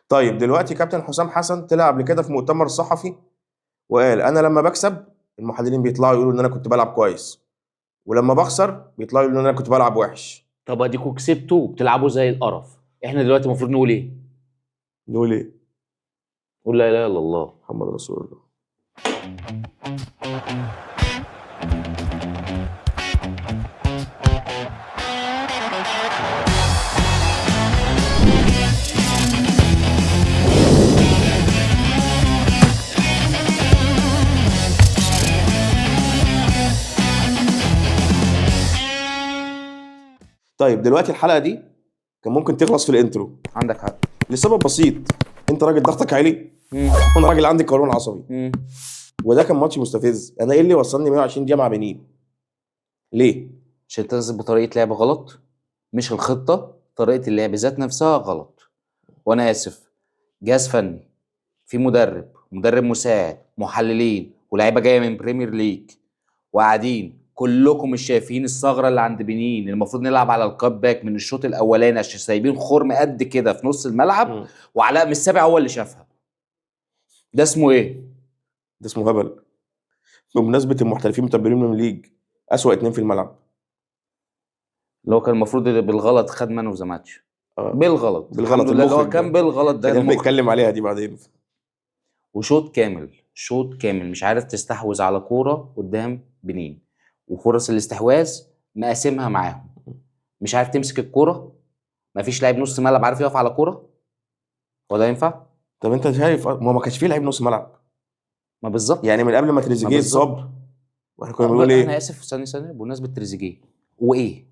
طيب دلوقتي كابتن حسام حسن طلع قبل كده في مؤتمر صحفي وقال انا لما بكسب المحللين بيطلعوا يقولوا ان انا كنت بلعب كويس، ولما بخسر بيطلعوا يقولوا ان انا كنت بلعب وحش. طب اديكوا كسبتوا بتلعبوا زي القرف، احنا دلوقتي المفروض نقول ايه؟ نقول ايه؟ نقول لا اله الا الله محمد رسول الله. طيب دلوقتي الحلقه دي كان ممكن تخلص في الانترو عندك حق. لسبب بسيط، انت راجل ضغطك عالي وانا راجل عندي قولون عصبي، وده كان ماتش مستفز. انا ايه اللي وصلني 120 دقيقه مع بنين؟ ليه؟ عشان تنزل بطريقه لعب غلط، مش الخطه، طريقه اللعب ذات نفسها غلط. وانا اسف، جهاز فني، في مدرب مساعد، محللين، ولاعيبه جايه من بريمير ليج، وقاعدين كلكم مش شايفين الثغره اللي عند بنين. المفروض نلعب على الكاب باك من الشوط الاولاني عشان سايبين خرم قد كده في نص الملعب، وعلاء من السابع هو اللي شافها. ده اسمه ايه؟ ده اسمه هبل. بمناسبه المحترفين متبرين من الليج، اسوأ اتنين في الملعب. اللي هو كان المفروض اللي بالغلط خد مان اوف ذا ماتش. بالغلط الحمد لله، اللي هو كان بالغلط ده خلينا نتكلم عليها دي بعدين. وشوط كامل مش عارف تستحوذ على كوره قدام بنين، وفرص الاستحواذ مقاسمها معاهم، مش عارف تمسك الكوره، مفيش لاعب نص ملعب عارف يقف على كوره. هو ده ينفع؟ طب انت شايف ما كانش فيه لعيب نص ملعب؟ ما بالظبط، يعني من قبل ما تريزيجيه يتصاب واحنا كنا بنقول ايه؟ انا اسف ثانيه بمناسبه تريزيجيه، وايه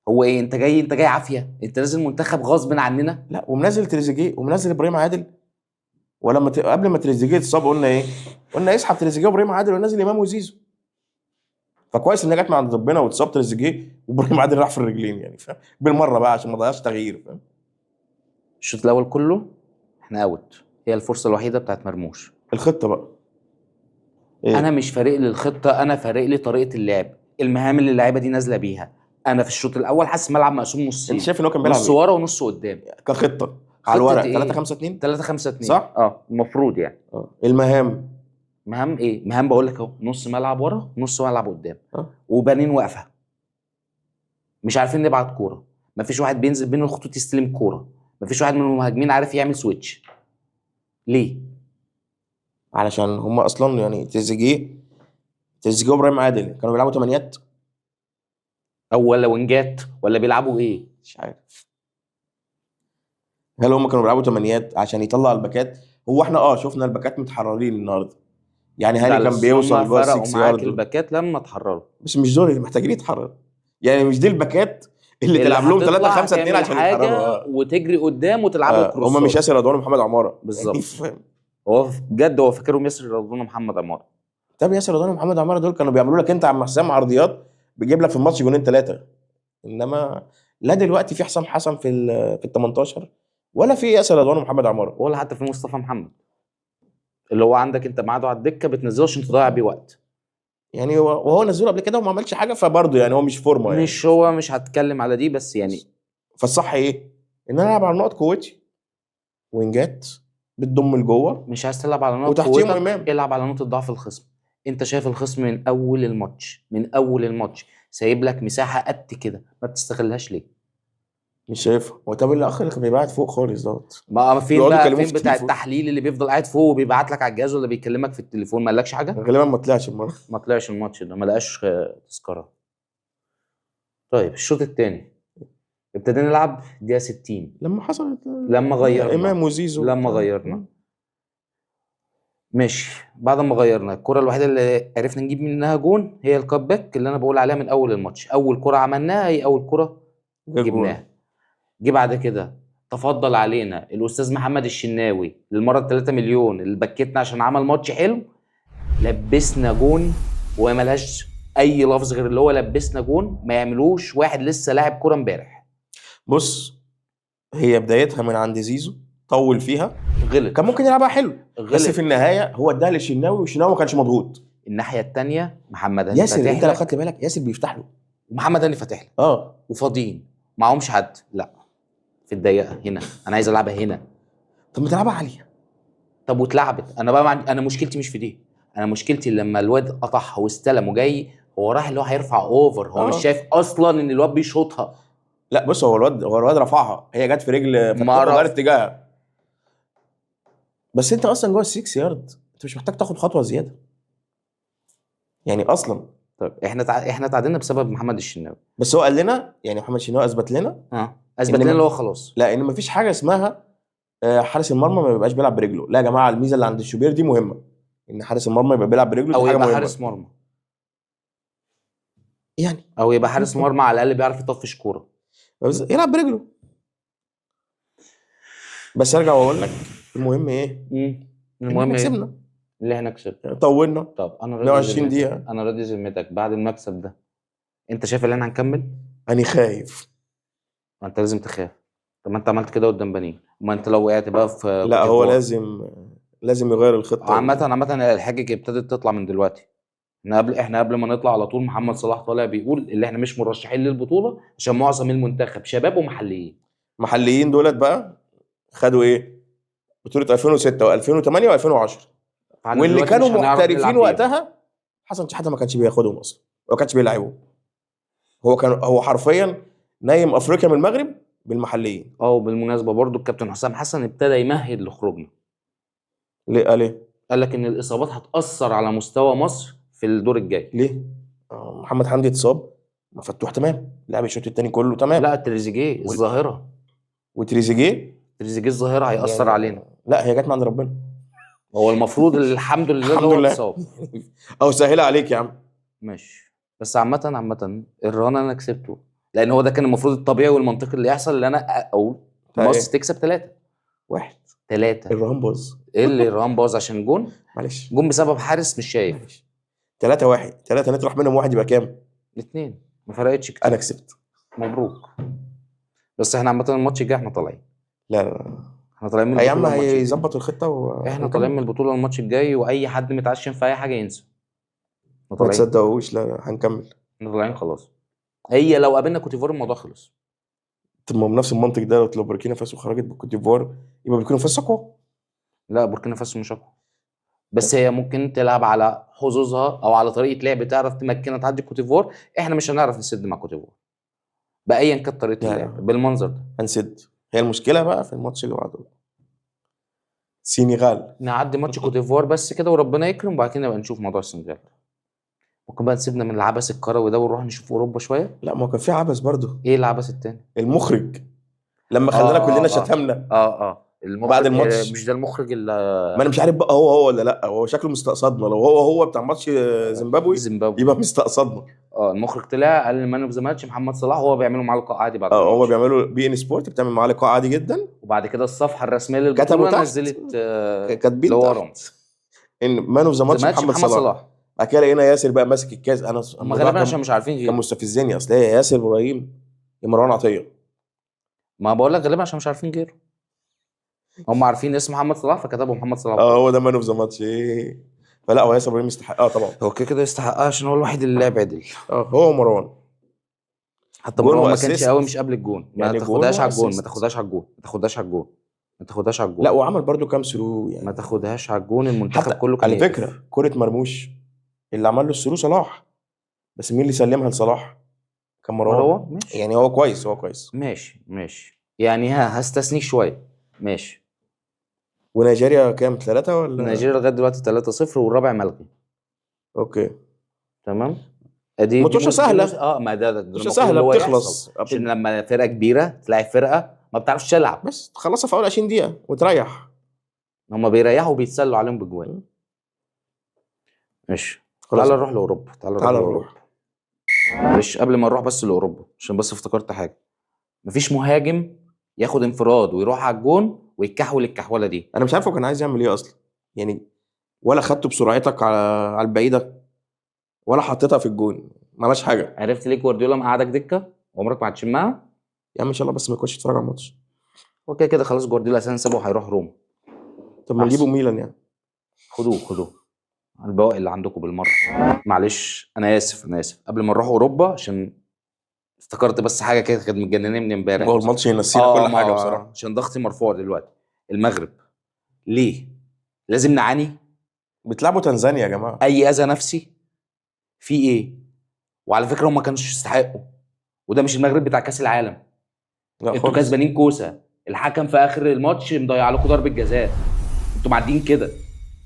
هو ايه؟ انت جاي عافيه، انت نازل منتخب غصب عننا. لا، ومنزل تريزيجيه ومنزل ابراهيم عادل. ولما قبل ما تريزيجيه يتصاب قلنا ايه؟ قلنا يسحب تريزيجيه وابراهيم عادل ونزل امام وزيزو. فكويس ان جت من عند ربنا واتصاب تريزيجيه وابراهيم عادل راح في الرجلين، يعني فاهم؟ بالمره بقى عشان ما ضيعش تغيير، فاهم؟ الشوط الاول كله احنا اوت، هي الفرصه الوحيده بتاعت مرموش. الخطه بقى إيه؟ انا مش فارق لي الخطه، انا فارق لي طريقه اللعب، المهام اللي اللعيبه دي نازله بيها. انا في الشوط الاول حاسس الملعب مقسوم نصين. انت شايف ان هو كان بيلعب نص ورا ونص قدام كخطه على الورق؟ 3-5-2 3-5-2 صح؟ المفروض يعني. المهام مهام ايه؟ مهام بقول لك اهو، نص ملعب ورا ونص ملعب قدام، وبنين واقفه مش عارفين نبعت كوره، مفيش واحد بينزل بين الخطوط يستلم كوره، مفيش واحد من المهاجمين عارف يعمل سويتش. ليه؟ علشان هم اصلا يعني تريزيجيه وابراهيم عادل كانوا بيلعبوا تمانيات، او ولا وينجات، ولا بيلعبوا ايه؟ مش عارف. هل هم كانوا بيلعبوا تمانيات عشان يطلع الباكات؟ هو احنا شفنا الباكات متحررين النهارده، يعني هاني كان بيوصل جوه 6 يارد. الباكات لما اتحرروا، بس مش دول اللي محتاجين يتحرروا، يعني مش دي الباكات اللي تلعب لهم 3-5-2 عشان يتحرروا وتجري قدام وتلعبوا كروسات. هم مش ياسر رضوان ومحمد عماره بالظبط. هو بجد هو فاكرهم ياسر رضوان ومحمد عماره. طب ياسر رضوان ومحمد عماره دول كانوا بيعملوا لك انت عم حسام عرضيات بيجيب لك في الماتش جونين 3. انما لا دلوقتي في حسام حسن في ال 18 ولا في ياسر رضوان ومحمد عماره ولا حتى في مصطفى محمد اللي هو عندك انت معاده على الدكه بتنزله عشان تضيع بيه وقت. يعني وهو نزله قبل كده وما عملش حاجه، فبرضه يعني هو مش فورمه يعني. مش هو مش هتكلم على دي بس يعني. فالصح ايه؟ ان انا العب على نقط قوتي، وينجات بتضم لجوه. مش عايز تلعب على نقط قوتك، العب على نقطه ضعف الخصم. انت شايف الخصم من اول الماتش سايب لك مساحه قد كده، ما بتستغلهاش ليه؟ مش شايفها. هو طب الاخ اللي كان بيبعت فوق خالص دوت، ما فين بقى؟ فين بتاع التحليل اللي بيفضل قاعد فوق وبيبعت لك على الجهاز ولا بيكلمك في التليفون؟ ما قالكش حاجه؟ غالبا ما طلعش المره، ما طلعش الماتش ده، ما لقاش تذكره. طيب الشوط الثاني ابتدينا نلعب دقيقه 60 لما حصلت، لما غيرنا امام وزيزو، لما غيرنا ماشي. بعد ما غيرنا الكره الوحيده اللي عرفنا نجيب منها جون هي الكاب باك اللي انا بقول عليها من اول الماتش. اول كره عملناها هي اول كره جبناها. جه بعد كده تفضل علينا الاستاذ محمد الشناوي للمره 3 مليون اللي بكتنا عشان عمل ماتش حلو، لبسنا جون وما لهاش اي لفظ غير اللي هو لبسنا جون ما يعملوش واحد لسه لاعب كوره امبارح. بص، هي بدايتها من عند زيزو، طول فيها، غلط، كان ممكن يلعبها حلو بس في النهايه هو اداها للشناوي والشناوي ما كانش مضغوط. الناحيه الثانيه محمد هاني ياسر، انت لو خدت بالك ياسر بيفتح له، ومحمد هاني فاتح له وفاضيين معهمش حد. لا في الضيقه هنا انا عايز العبها هنا. طب ما تلعبها عاليه. طب واتلعبت، انا بقى انا مشكلتي مش في دي، انا مشكلتي لما الواد قطعها واستلم وجاي، هو راح اللي هو هيرفع اوفر، هو مش شايف اصلا ان الواد بيشوطها. لا بص، هو الواد رفعها، هي جت في رجل ما فتوح رف- وغيرت اتجاهها. بس انت اصلا جوه ال6 يارد، انت مش محتاج تاخد خطوه زياده يعني اصلا. طيب احنا تعادلنا بسبب محمد الشناوي. بس هو قال لنا، يعني محمد شناوي اثبت لنا اثبت ان لنا اللي هو خلاص. لا، ان مفيش حاجه اسمها حارس المرمى ما بيبقاش بيلعب برجله. لا يا جماعه، الميزه اللي عند الشوبير دي مهمه، ان حارس المرمى يبقى بيلعب برجله، او دي حاجه يبقى مهمه حارس مرمى، يعني. او يبقى حارس مرمى على الاقل بيعرف يطفش كوره. بس يلعب برجله. بس ارجع واقول لك، المهم ايه؟ المهم إننا ايه؟ كسبنا، اللي احنا كسبنا. طولنا طب انا راضي 120 ذمتك، دقيقه. انا راضي ذمتك بعد المكسب ده، انت شايف ان احنا هنكمل؟ انا خايف. ما انت لازم تخاف. طب ما انت عملت كده قدام بنين، ما انت لو وقعت بقى في لا كوت هو ديفوار. لازم يغير الخطه عامة الحاجة ابتدت تطلع من دلوقتي. احنا قبل ما نطلع على طول محمد صلاح طالع بيقول اللي احنا مش مرشحين للبطولة عشان معظم المنتخب شباب ومحليين. محليين دولت بقى خدوا ايه؟ بطوله 2006 و2008 و2010، فاحنا واللي دلوقتي كانوا مش هنعرف محترفين نلعب بيهم. وقتها حسن شحاته ما كانش بياخدهم اصلا، ما كانش بيلعبهم. هو حرفيا نايم افريقيا من المغرب بالمحليين. بالمناسبة برضو الكابتن حسام حسن ابتدى يمهد لخروجنا. ليه؟ قال ايه؟ قال لك ان الاصابات هتأثر على مستوى مصر في الدور الجاي. ليه؟ محمد حمدي اتصاب، فتوح تمام، لعب الشوط الثاني كله تمام. لا تريزيجيه الظاهرة، وتريزيجيه تريزيجيه الظاهرة هيأثر يعني علينا. لا، هي جت من عند ربنا. هو المفروض الحمد لله اللي الحمد هو لله. اتصاب. او سهله عليك يا عم. ماشي. بس عامة الرهان انا كسبته، لان هو ده كان المفروض الطبيعي والمنطقي اللي يحصل، اللي انا اقول مصر ايه؟ تكسب 3. واحد. 3. الرهان باظ. ايه اللي الرهان باظ؟ عشان جون معلش. بسبب حارس مش شايف. معلش. 3-1، 3 نطرح منهم واحد يبقى كام؟ 2 ما فرقتش كتير. انا كسبت. مبروك. بس احنا عامة الماتش الجاي احنا طالعين. لا لا. احنا طالعين من يا عم البطولة الماتش الجاي. هيظبط الخطه احنا طالعين من البطولة الماتش الجاي، واي حد متعشم في اي حاجة ينسى. احنا ما طالعين. تصدقوش، لا لا، هنكمل. احنا طالعين خلاص. هي لو قابلنا كوتيفوار الموضوع خلص. طب ما بنفس المنطق ده، لو بوركينا فاسو خرجت بالكوت ديفوار يبقى بوركينا فاسو اقوى. لا بوركينا فاسو مش اقوى، بس هي ممكن تلعب على حظوظها او على طريقه لعب تعرف تمكنها تعدي كوتيفوار. احنا مش هنعرف نسد مع كوتيفوار بايا كانت طريقه لا اللعب لا. بالمنظر ده. هنسد. هي المشكله بقى في الماتش اللي بعده، سينيغال. نعدي ماتش كوتيفوار بس كده وربنا يكرم، وبعد كده نبقى نشوف موضوع السنغال. ممكن بقى نسيبنا من العبث الكروي ده ونروح نشوف اوروبا شويه. لا، ما هو كان في عبث برضه. ايه العبث التاني؟ المخرج لما خلانا كلنا شتمنا المخرج بعد الماتش. مش ده المخرج اللي ما انا مش عارف بقى هو ولا لا، هو شكله مستقصدنا. لو هو بتاع ماتش زيمبابوي زيمبابوي. يبقى مستقصدنا. المخرج طلع قال مان اوف ذا ماتش محمد صلاح، وهو بيعملوا معاه لقاء عادي بعد هو الماتش. بيعملوا BN سبورت بتعمل معاه لقاء عادي جدا، وبعد كده الصفحه الرسميه كتبوا للبطوله تحت، نزلت كاتبين اللي هو تحت رمز ان مان اوف ذا ذا ماتش ماتش محمد صلاح. بعد كده لقينا ياسر بقى ماسك الكاس. انا هم الموضوع غالبا عشان مش عارفين كان غيره. مستفزني. اصل هي ياسر ابراهيم يا مروان عطيه. ما بقول لك غالبا عشان مش عارفين غيره. هم عارفين اسم محمد صلاح فكتبوا محمد صلاح. هو ده مان اوف ذا ماتش. ايه؟ فلا، هو ياسر ابراهيم يستحق طبعا. هو كده كده يستحقها عشان هو الوحيد اللي لعب عدل. هو ومروان. حتى جون مروان ما كانش واسيست. قوي، مش قبل الجون. ما يعني تاخدهاش جون على الجون، ما واسيست. تاخدهاش على الجون، ما تاخدهاش على الجون، ما تاخدهاش على الجون. لا، وعمل برضو كام ثرو يعني. ما تاخدهاش على الجون، المنتخب كله كان على يقف. فكره كره مرموش اللي عمل له الثرو صلاح، بس مين اللي سلمها لصلاح؟ كان مروان. ماشي. يعني هو كويس، هو كويس. ماشي يعني هستثنيك شويه. ماشي. ونيجيريا كام؟ 3 ولا؟ نيجيريا لغايه دلوقتي 3-0 والرابع ملغي. اوكي. تمام. ادي ماتشة سهلة. ما ده ماتشة المفروض سهلة اللي هو بتخلص. يحصل. عشان لما فرقه كبيره تلاقي فرقه ما بتعرفش تلعب، بس تخلصها في اول 20 دقيقة وتريح. هم بيريحوا وبيتسلوا عليهم بجوان. ماشي. خلاص. تعال نروح لاوروبا. تعال نروح. معلش قبل ما نروح بس لاوروبا، عشان بس افتكرت حاجه. مفيش مهاجم ياخد انفراد ويروح على الجون ويتكحول الكحوله دي. انا مش عارف هو كان عايز يعمل ايه اصلا يعني. ولا خدته بسرعتك على البعيدة، ولا حطيتها في الجون، ما عملش حاجة. عرفت ليه جوارديولا مقعدك دكه عمرك ما هتشمها؟ يا عم ان شاء الله بس ما يكونش يتفرج على الماتش. هو كده كده خلاص جوارديولا اساسا سابه وهيروح روما. طب ما نجيبه ميلان يعني. خدوه البواقي اللي عندكم بالمره. معلش انا اسف قبل ما نروح اوروبا، عشان افتكرت بس حاجه كده كانت متجنناني من امبارح. هو الماتش ينسينا كل حاجة بصراحة. عشان ضغطي مرفوع دلوقتي. المغرب. ليه لازم نعاني؟ بتلعبوا تنزانيا يا جماعه. اي اذى نفسي في ايه؟ وعلى فكره هم ما كانوش يستحقوا، وده مش المغرب بتاع كاس العالم. لا انتوا خالص. كسبانين كوسه، الحكم في اخر الماتش مضيع لكم ضربه جزاء، انتوا معديين كده.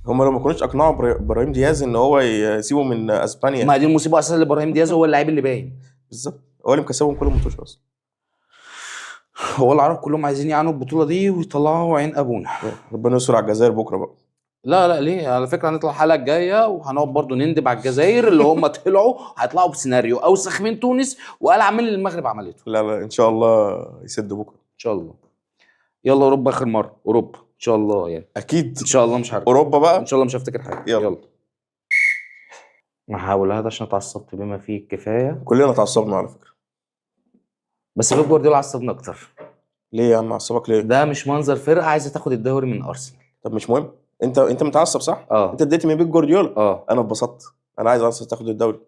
هم لو ما كانوش اقنعوا ابراهيم دياز ان هو يسيبه من اسبانيا. ما دي المصيبه اساسا، اللي ابراهيم دياز هو اللاعب اللي باين. بالظبط، هو اللي مكسبهم كل الماتش اصلا. هو العرب كلهم عايزين يعانوا البطوله دي ويطلعوا عين ابونا. ربنا يستر على الجزائر بكره بقى. لا ليه؟ على فكره هنطلع الحلقه الجايه وهنقعد برضو نندب على الجزائر اللي هم طلعوا هيطلعوا بسيناريو اوسخ من تونس والعب من اللي المغرب عملته. لا ان شاء الله يسد بكره ان شاء الله. يلا اوروبا اخر مره، اوروبا ان شاء الله يعني. اكيد ان شاء الله مش هرجع. اوروبا ان بقى. شاء الله مش هفتكر حاجه. يلا. هحاول هذا عشان اتعصبت بما فيه الكفايه، كلنا اتعصبنا على فكره. بس بيب جوارديولا عصبنا اكتر. ليه يا عم عصبك ليه؟ ده مش منظر فرقه عايزه تاخد الدوري من ارسنال. طب مش مهم، انت متعصب صح؟ انت اديت من بيب جوارديولا. انا اتبسطت، انا عايز ارسنال تاخد الدوري.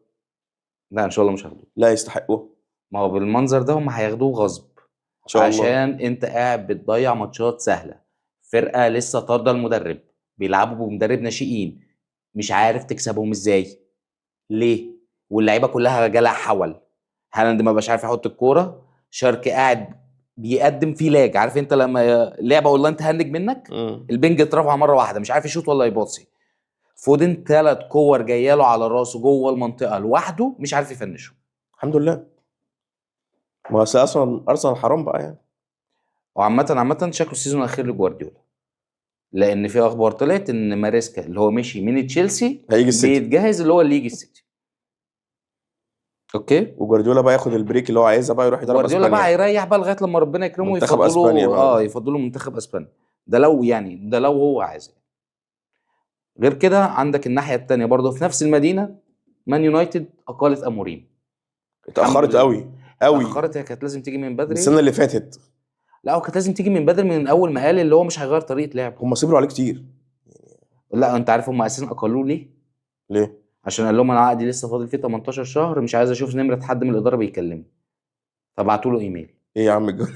لا ان شاء الله مش هاخده. لا يستحقوه. ما هو بالمنظر ده هم هياخدوه غصب ان شاء الله. عشان انت قاعد بتضيع ماتشات سهله، فرقه لسه طارده المدرب، بيلعبوا بمدرب ناشئين، مش عارف تكسبهم ازاي. ليه؟ واللعيبه كلها جالها حول. هالاند ما بقاش عارف يحط الكوره، شرقي قاعد بيقدم فيه لاج، عارف انت لما لعبه اونلاين تهنج منك، البنج اترفع مره واحده مش عارف يشوط ولا يباصي. فودن 3 كور جايه له على راسه جوه المنطقه لوحده مش عارف يفنشه. الحمد لله. ما اصلا ارسنال حرام بقى يعني. وعامه شكله السيزون الاخير لجوارديولا، لان في اخبار طلعت ان ماريسكا اللي هو مشي من تشيلسي هيجي السيتي، بيتجهز اللي هو اللي يجي السيتي. اوكي، وجوارديولا بقى ياخد البريك اللي هو عايزها بقى، يروح يدرب اسبانيا. جوارديولا بقى هيريح بقى لغايه لما ربنا يكرمه منتخب اسبانيا بقى. يفضلوا منتخب اسبانيا. ده لو هو عايز. غير كده عندك الناحيه الثانيه برضه في نفس المدينه، مان يونايتد اقالت اموريم. اتاخرت قوي. اتاخرت، هي كانت لازم تيجي من بدري السنه اللي فاتت. لا هو كانت لازم تيجي من بدري، من اول ما قال اللي هو مش هيغير طريقه لعب. هم صبروا عليه كتير. لا انت عارف هم اساسا اقلوه ليه؟ عشان قال لهم انا عقدي لسه فاضل فيه 18 شهر، مش عايز اشوف نمره حد من الاداره بيكلمني. فبعتوا له ايميل. ايه يا عم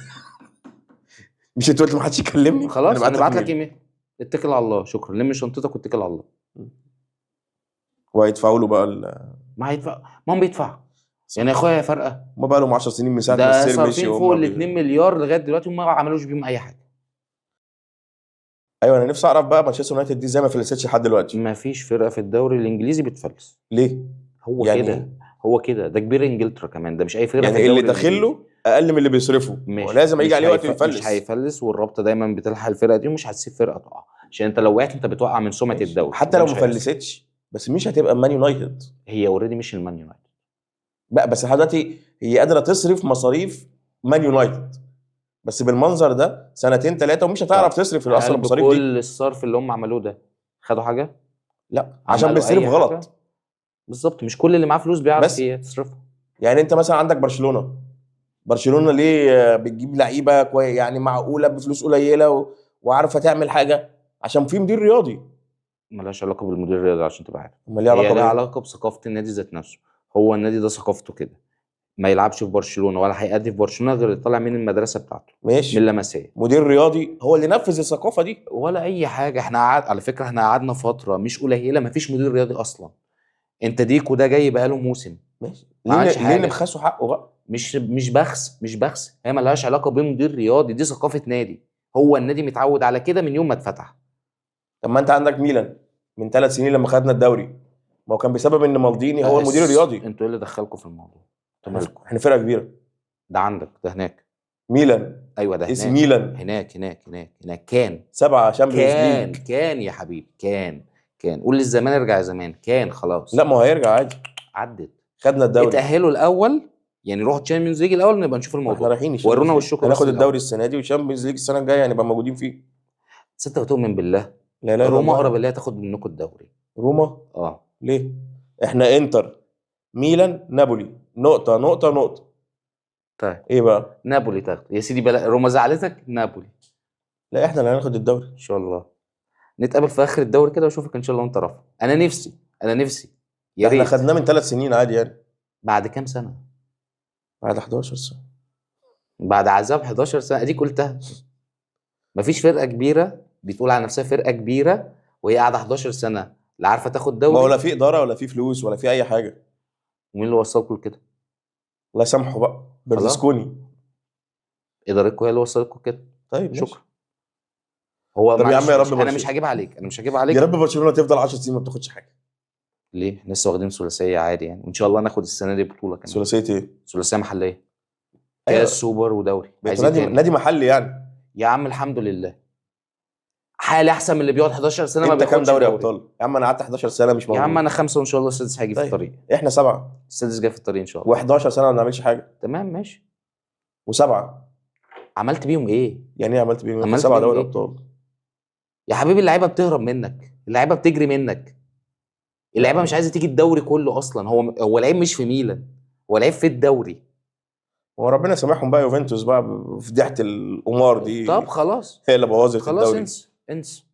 مش انت قلت ما حدش يكلمني؟ خلاص انا بعت لك ايميل، اتكل على الله، شكرا، لم شنطتك واتكل على الله. وهيدفعوا له بقى ما هيدفع، ما هم بيدفعوا يعني يا اخويا فرقه. هم بقى لهم 10 سنين من ساعه ده ما السير مشي، صارفين فوق ال 2 مليار لغايه دلوقتي وما عملوش بيهم اي حاجه. ايوه انا نفسي اعرف بقى مانشستر يونايتد دي زي ما فلستش لحد دلوقتي. ما فيش فرقه في الدوري الانجليزي بتفلس. ليه؟ هو يعني كده هو كده، ده كبير انجلترا كمان، ده مش اي فرقه يعني في الدوري اللي داخل له اقل من اللي بيصرفه، ولازم يجي عليه وقت يفلس. مش هيفلس، والرابطه دايما بتلحق الفرقه دي ومش هتسيب فرقه تقع، عشان انت لو وقعت انت بتوقع من سمعه الدوري. حتى لو ما فلستش بس مش هتبقى مان يونايتد. هي اوريدي مش المان يونايتد بقى، بس لحد دلوقتي هي قادره تصرف مصاريف مان يونايتد، بس بالمنظر ده 2 3 ومش هتعرف تصرف اصلا المصاريف دي. كل الصرف اللي هم عملوه ده خدوا حاجه؟ لا عشان بيصرف غلط. بالظبط، مش كل اللي معاه فلوس بيعرف يصرفها. يعني انت مثلا عندك برشلونه ليه بتجيب لعيبه كويس يعني معقوله بفلوس قليله وعارفه تعمل حاجه؟ عشان في مدير رياضي. ملهاش علاقه بالمدير الرياضي عشان تبقى عارف، امال ليها علاقه ليها علاقه بثقافه النادي ذات نفسه. هو النادي ده ثقافته كده، ما يلعبش في برشلونه ولا هيأدي في برشلونه غير اللي طالع من المدرسه بتاعته. ماشي، من اللمسيه. مدير رياضي هو اللي نفذ الثقافه دي ولا اي حاجه. احنا على فكره احنا قعدنا فتره مش قليله ما فيش مدير رياضي اصلا. انت ديكو ده جاي بقاله موسم. ماشي، ليه نبخسوا حقه بقى؟ مش بخس، هي ملهاش علاقه بمدير رياضي، دي ثقافه نادي. هو النادي متعود على كده من يوم ما اتفتح. طب ما انت عندك ميلان من 3 سنين لما خدنا الدوري، ما هو كان بسبب ان مالديني هو المدير الرياضي. انتوا ايه اللي دخلكم في الموضوع؟ احنا فرقه كبيره. ده عندك، ده هناك ميلان. ايوه ده اسم ميلان هناك كان 7 شامبيونز ليج. كان يا حبيبي كان قول للزمان ارجع زمان، كان خلاص. لا ما هو هيرجع عادي. عدت، خدنا الدوري، اتأهلوا الاول يعني، روحوا تشامبيونز ليج الاول نبقى نشوف الموضوع. احنا رايحين ورونا وشكم، هناخد الدوري السنه دي وشامبيونز ليج السنه الجايه هنبقى موجودين فيه. تصدق وتؤمن بالله؟ لا روما اقرب اللي هي تاخد منكم الدوري. روما؟ ليه؟ احنا انتر، ميلان، نابولي، نقطه. طيب ايه بقى؟ نابولي تاخد يا سيدي، بلا روما زعلتك؟ نابولي. لا احنا اللي هناخد الدوري ان شاء الله. نتقابل في اخر الدوري كده واشوفك ان شاء الله وانت رافع. انا نفسي يا ريت. احنا خدناه من 3 سنين عادي يعني. بعد كام سنه؟ بعد 11 سنه. بعد عذاب 11 سنه اديك قلتها. مفيش فرقه كبيره بتقول على نفسها فرقه كبيره وهي قاعده 11 سنه لا عارفه تاخد ما هو دوري. لا في اداره ولا في فلوس ولا في اي حاجه. ومين اللي وصلكم لكده؟ الله يسامحه بقى برلسكوني. ادارتكم هي اللي وصلتكم كده. طيب ماشي. شكرا. هو طب يا عم معلش يا رب انا مش برشلونه، هجيب عليك، انا مش هجيب يا عليك. رب برشلونه تفضل 10 سنين ما بتاخدش حاجه. ليه؟ إحنا لسه واخدين ثلاثيه عادي يعني، وان شاء الله ناخد السنه دي بطوله كمان. ثلاثيه ايه؟ ثلاثيه محليه، ايوه كاس سوبر ودوري. بقيت عايز ايه نادي تاني؟ نادي محلي يعني. يا عم الحمد لله، حالي احسن من اللي بيقعد 11 سنه ما انت كام بياخدش دوري دوري. ابطال يا عم؟ انا قعدت 11 سنه مش يا عم موجود. انا 5 وان شاء الله السادس هيجي في طيب الطريق. احنا 7 السادس جاي في الطريق ان شاء الله. و11 سنه ما بنعملش حاجه. تمام ماشي. و7 عملت بيهم ايه؟ يعني ايه عملت بيه؟ عملت 7 بيهم دوري ايه؟ ابطال. يا حبيبي اللعيبه بتهرب منك، اللعيبه بتجري منك، اللعيبه مش عايزه تيجي الدوري كله اصلا. هو لعيب مش في ميلان، هو لعيب في الدوري. هو ربنا يسامحهم بقى، يوفنتوس بقى فضيحه القمار دي طب خلاص، هي اللي بوظت خلاص الدوري. انسى انسى.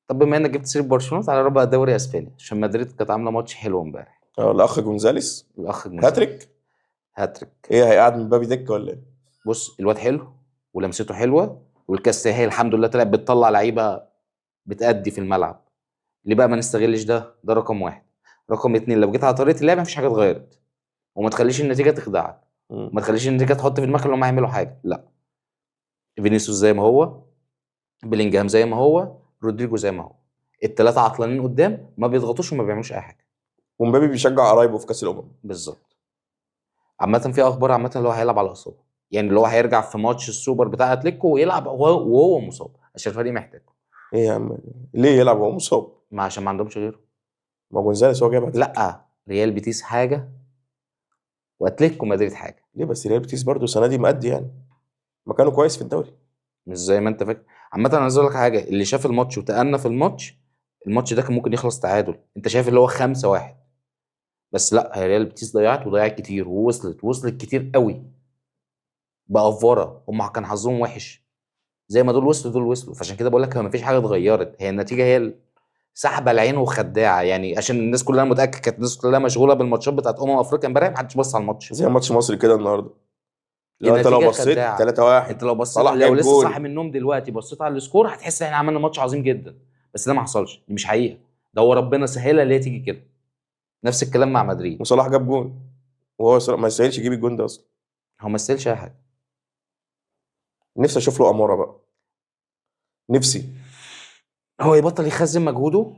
طب بما انك جبت سيره برشلونه تعالى نروح بقى دوري اسبانيا، عشان مدريد كانت عامله ماتش حلو امبارح. الاخ جونزاليس الاخ جونزاليز. هاتريك. هاتريك. ايه هيقعد من بابي دكه ولا ايه؟ بص الواد حلو ولمسته حلوه، والكاس هي الحمد لله طلعت بتطلع لعيبه بتأدي في الملعب. ليه بقى ما نستغلش ده؟ ده رقم واحد. رقم اتنين، لو جيت على طريقه اللعب مفيش حاجه اتغيرت، وما تخليش النتيجه تخدعك، وما تخليش النتيجه تحط في دماغك ان هم هيعملوا حاجه. لا، فينيسيوس زي ما هو، بيلينجهام زي ما هو، رودريجو زي ما هو، الثلاثه عطلانين قدام ما بيضغطوش وما بيعملوش اي حاجه. ومبابي بيشجع قرايبه في كاس الامم. بالظبط. عامه في اخبار عامه اللي هو هيلعب على اصابه، يعني اللي هو هيرجع في ماتش السوبر بتاع اتليكو ويلعب وهو مصاب عشان الفريق محتاجه. ايه يا عم ليه يلعب وهو مصاب؟ ما عشان ما عندهمش غيره. ما جونزاليس هو جايب هاتريك. لا، ريال بيتيس حاجه واتليكو مدريد حاجه. ليه بس؟ ريال بيتيس برضه السنه دي مأدي يعني، مكانه كويس في الدوري. مش زي ما انت فاكر. عامه انا عايز اقول لك حاجه، اللي شاف الماتش وتأنى في الماتش، الماتش ده كان ممكن يخلص تعادل. انت شايف اللي هو 5-1، بس لا، هي ريال بيتيس ضيعت وضيعت كتير، ووصلت كتير قوي بأفورة. هم كان حظهم وحش، زي ما دول وصلوا دول وصلوا. فعشان كده بقول لك هو مفيش حاجه اتغيرت، هي النتيجه هي سحبه العين وخداعه يعني، عشان الناس كلها متاكد كانت الناس كلها مشغوله بالماتشات بتاعت افريقيا امبارح، محدش بص على الماتش. زي ماتش مصر كده النهارده، لو انت لو النتيجه بصيت خداعه. 3-1 انت لو بصيت، صلاح لو جايب لسه صاحي جول من النوم دلوقتي بصيت على السكور هتحس ان احنا عملنا ماتش عظيم جدا، بس ده ما حصلش، دي مش حقيقه. ده هو ربنا سهلها اللي هي تيجي كده. نفس الكلام مع مدريد. وصلاح جاب جول، وهو ما يستاهلش يجيب الجون ده اصلا. هو ما يستاهلش اي حاجه. نفسي اشوف له اموره بقى، نفسي. هو يبطل يخزن مجهوده.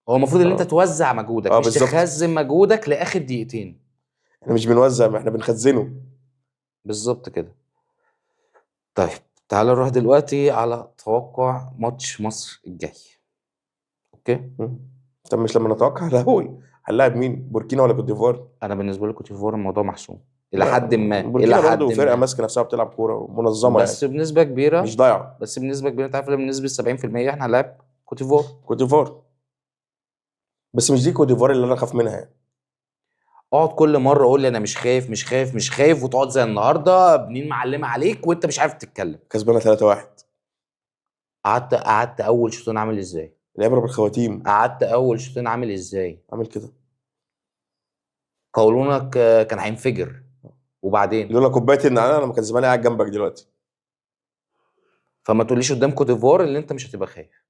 هو المفروض ان انت توزع مجهودك، مش بالظبط. تخزن مجهودك لاخر دقيقتين. احنا مش بنوزع، احنا بنخزنه. بالظبط كده. طيب تعال نروح دلوقتي على توقع ماتش مصر الجاي. اوكي. طب مش لما نتوقع الاول هنلاعب مين؟ بوركينا ولا كوت ديفوار؟ انا بالنسبه لي كوت ديفوار الموضوع محسوم الى لا، حد ما، الى بوركينا حد برضه فرقه ما، ماسكه نفسها بتلعب كوره منظمه بس يعني، بنسبه كبيره. مش ضايعه. بس بنسبه كبيره انت عارف ليه؟ بنسبه 70% احنا هنلعب كوت ديفوار. كوت ديفوار، بس مش دي كوت ديفوار اللي انا خاف منها يعني. اقعد كل مره اقول لي انا مش خايف مش خايف مش خايف، وتقعد زي النهارده بنين معلمه عليك وانت مش عارف تتكلم. كسبانه 3-1. قعدت اول شوطين عامل ازاي؟ العبره بالخواتيم. قعدت اول شوطين عامل ازاي؟ عامل كده. قولونك كان هينفجر. وبعدين لولا كوبايه النعناع انا ما كان زماني قاعد جنبك دلوقتي. فما تقوليش قدام كوت ديفوار اللي انت مش هتبقى خايف.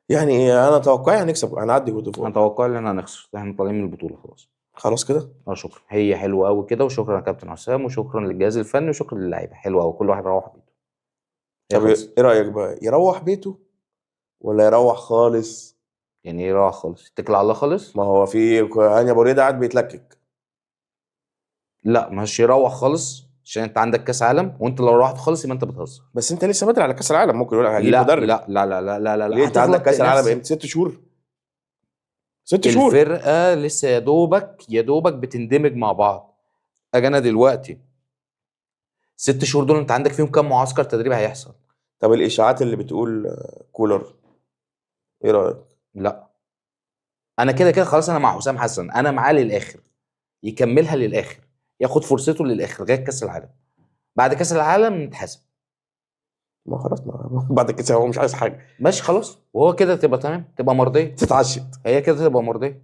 يعني انا توقعي هنكسب، هنعدي كوت انا ديفوار. توقعي ان احنا هنخسر، احنا طالعين من البطوله خلاص. خلاص كده. شكرا، هي حلوه قوي كده، وشكرا يا كابتن حسام، وشكرا للجهاز الفني، وشكرا للعيبه. حلوه قوي، كل واحد يروح بيته. هي طب خلصت. ايه رايك بقى، يروح بيته ولا يروح خالص؟ يعني ايه راح خالص؟ اتكل على الله خالص؟ ما هو في هاني ابو ريده قاعد بيتلكك. لا مش يروح خالص، عشان انت عندك كاس عالم، وانت لو رحت خالص يبقى انت بتهزر. بس انت لسه بدري على كاس العالم، ممكن يقول لك هجيب لا مدرب. لا لا لا لا لا لا, ليه؟ لا. انت عندك كاس العالم نفسك. امتى؟ 6 شهور. 6 شهور. الفرقه لسه يا دوبك بتندمج مع بعض. اجي انا دلوقتي 6 شهور دول انت عندك فيهم كام معسكر تدريب هيحصل؟ طب الاشاعات اللي بتقول كولر، ايه رايك؟ لا، انا كده كده خلاص، انا مع حسام حسن، انا معاه للاخر، يكملها للاخر، ياخد فرصته للاخر لغايه كاس العالم. بعد كاس العالم نتحاسب. ما خلاص، ما بعد كده هو مش عايز حاجه. ماشي خلاص، وهو كده تبقى تمام، تبقى مرضيه. تتعشت. هي كده تبقى مرضيه.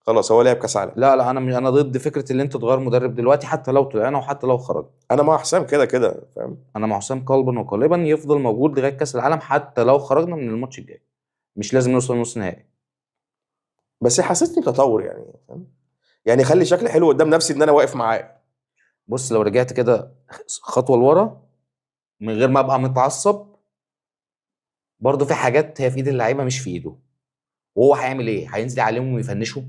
خلاص هو لعب كاس عالم. لا انا ضد فكره ان انت تغير مدرب دلوقتي حتى لو طلعنا وحتى لو خرج. انا مع حسام كده كده فاهم. انا مع حسام قلبا وقالبا يفضل موجود لغايه كاس العالم حتى لو خرجنا من الماتش الجاي، مش لازم نوصل نص نهائي. بس حسسني بتطور يعني فاهم، يعني خلي شكلي حلو قدام نفسي ان انا واقف معاه. بص لو رجعت كده خطوه لورا من غير ما ابقى متعصب، برضه في حاجات هي في ايد اللعيبه مش في ايده. وهو هيعمل ايه؟ هينزل يعلمهم ويفنشوا؟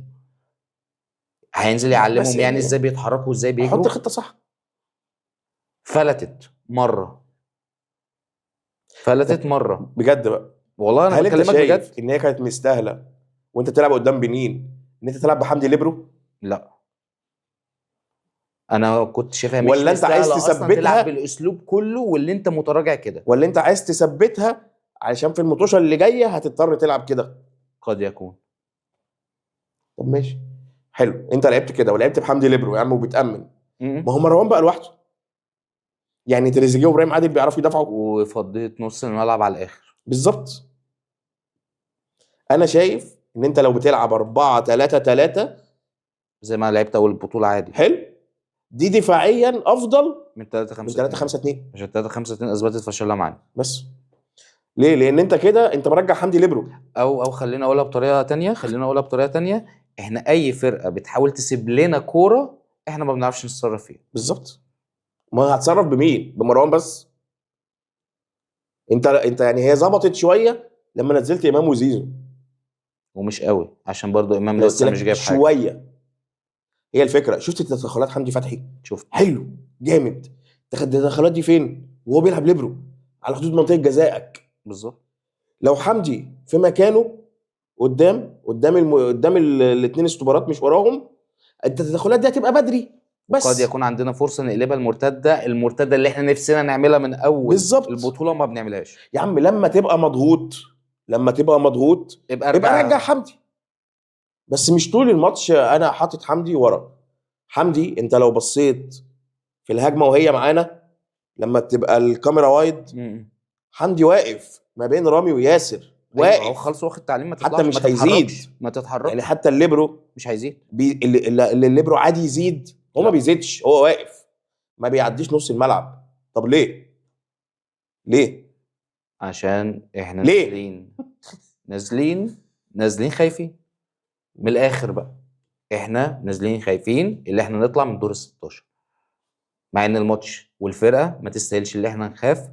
هينزل بس يعلمهم يعني ازاي بيتحركوا وازاي حط بيجروا؟ خطه صح. فلتت مره، طب فلتت مره. بجد بقى، والله انا هل انت بكلمك شايف بجد. ان هي كانت مستاهله وانت بتلعب قدام بنين ان انت تلعب بحمدي ليبرو؟ لا انا كنت شايفها مش ولا انت عايز مستاهله اصلا تلعب تثبتها؟ بالاسلوب كله واللي انت متراجع كده. ولا انت عايز تثبتها علشان في المطوشه اللي جايه هتضطر تلعب كده؟ قد يكون. طب ماشي، حلو، انت لعبت كده ولعبت بحمدي ليبرو يا عم وبتامن. م-م. ما هو مروان بقى لوحده، يعني تريزيجيه وابراهيم عادل بيعرفوا يدافعوا. وفضيت نص الملعب على الاخر. بالظبط. انا شايف ان انت لو بتلعب 4-3-3 زي ما لعبت اول البطوله عادي. حلو، دي دفاعيا افضل من 3 من 5 2. 3-5-2. عشان 3 5 2 اثبتت فشلها معانا. بس ليه؟ لان انت كده انت مرجع حمدي ليبرو. او خلينا اقولها بطريقه تانية، احنا اي فرقه بتحاول تسيب لنا كوره احنا ما بنعرفش نتصرف فيها. بالظبط. ما هتصرف بمين؟ بمروان بس؟ انت يعني هي ظبطت شويه لما نزلت امام وزيزو. ومش قوي عشان برضو امام انا قلت لسه مش لك جايب حاجه. شويه. هي الفكره، شفت تدخلات حمدي فتحي؟ شفت. حلو، جامد. التدخلات دي فين وهو بيلعب ليبرو على حدود منطقه جزائك؟ بالظبط. لو حمدي في مكانه قدام الاثنين استوبرات مش وراهم، التدخلات دي هتبقى بدري قد بس. يكون عندنا فرصه نقلبها المرتده اللي احنا نفسنا نعملها من اول بالظبط. البطوله وما بنعملهاش. يا عم لما تبقى مضغوط يبقى يبقى رجع ارجع. حمدي، بس مش طول الماتش انا حاطط حمدي ورا. حمدي انت لو بصيت في الهجمه وهي معانا لما تبقى الكاميرا وايد، م-م. حمدي واقف ما بين رامي وياسر، ايوه هو واقف. خلص واخد تعليم ما حتى تطلعش مش ما تتحركش هيزيد، ما تتحركش. يعني حتى الليبرو مش هيزيد. اللي الليبرو عادي يزيد، هو ما لا. بيزيدش، هو واقف ما بيعديش نص الملعب. طب ليه عشان احنا ليه؟ نازلين خايفين. من الاخر بقى احنا نازلين خايفين اللي احنا نطلع من دور ال 16، مع ان الماتش والفرقه ما تستاهلش اللي احنا نخاف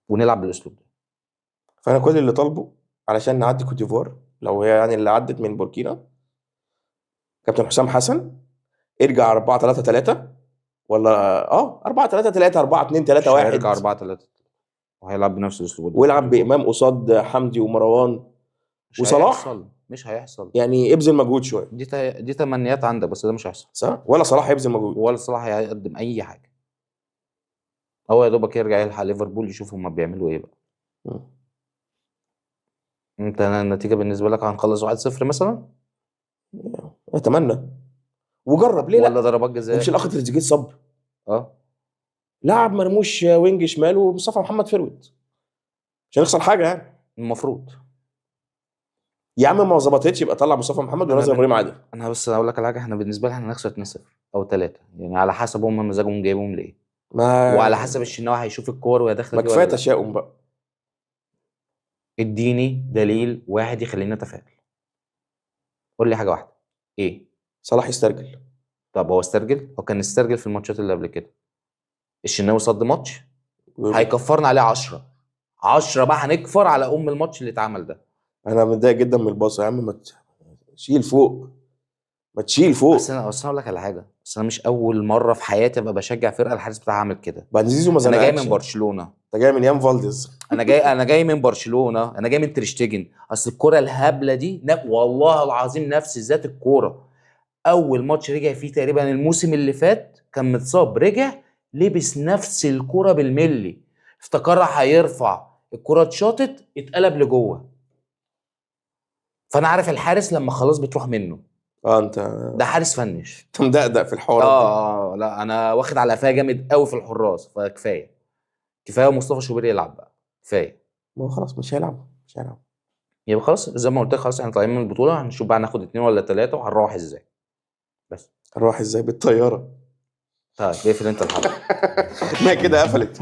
ونلعب بالاسلوب ده. فانا كل اللي طالبه علشان نعدي كوت ديفوار، لو هي يعني اللي عدت من بوركينا، كابتن حسام حسن ارجع 4-3-3 ولا 4-3-3 4-2-3-1، مش هيرجع 4-3 وهيلعب بنفس الاسلوب ده. والعب بامام قصاد حمدي ومروان مش وصلاح. هيحصل مش هيحصل. يعني ابذل مجهود شويه. دي تمنيات عندك بس ده مش هيحصل. صح، ولا صلاح هيبذل مجهود. ولا صلاح هيقدم اي حاجه. هو يا دوبك يرجع يلحق ليفربول يشوف هما بيعملوا ايه بقى. م. انت النتيجه بالنسبه لك هنخلص 1-0 مثلا اتمنى، وجرب ليه ولا لا. ضربات ومش جزاء؟ الاخ تريزيجيه صب، اه لاعب مرموش وينج شمال ومصطفى محمد فروت، مش هنخسر حاجه يعني. المفروض. يا عم ما ظبطتش يبقى طلع مصطفى محمد ونزل ابراهيم عادل. انا بس هقول لك على حاجه، احنا بالنسبه لنا هنخسر 2-0 او 3 يعني على حسب هم مزاجهم جايبهم ليه، وعلى حسب الشناوي هيشوف الكور وهي داخله ما دي كفايه ولا لا. تشاؤم بقى. اديني دليل واحد يخلينا نتفائل. قول لي حاجه واحده. ايه؟ صلاح يسترجل. طب هو استرجل؟ هو كان استرجل في الماتشات اللي قبل كده. الشناوي صد ماتش هيكفرنا عليه 10 بقى، هنكفر على الماتش اللي اتعمل ده. انا متضايق جدا من الباص يا عم، ما تشيل فوق، ما تشيل فوق. بس انا اقول لك على حاجه، بس انا مش اول مره في حياتي ابقى بشجع فرقه الحارس بتاعها عامل كده. بعد زيزو ما انا جاي زنقكش. من برشلونه. انت جاي من يان فالديز. انا جاي من برشلونه، انا جاي من تريشتيجن. اصل الكره الهبله دي والله العظيم نفس ذات الكوره. اول ماتش رجع فيه تقريبا الموسم اللي فات كان متصاب، رجع لبس نفس الكوره بالملي، افتكرها هيرفع الكوره اتشاطت اتقلب لجوه. فانا عارف الحارس لما خلاص بتروح منه. انت ده حارس فنش. انت مدقدق في الحوارات دي. لا انا واخد على قفايا جامد قوي في الحراس، فكفايه. كفايه مصطفى شوبير يلعب بقى، كفايه. ما هو خلاص مش هيلعب. يبقى خلاص زي ما قلت لك، خلاص احنا طالعين من البطوله، هنشوف بقى ناخد 2 ولا 3 وهنروح ازاي. بس نروح ازاي؟ بالطياره. طيب اقفل انت الحلقه. ما كده قفلت.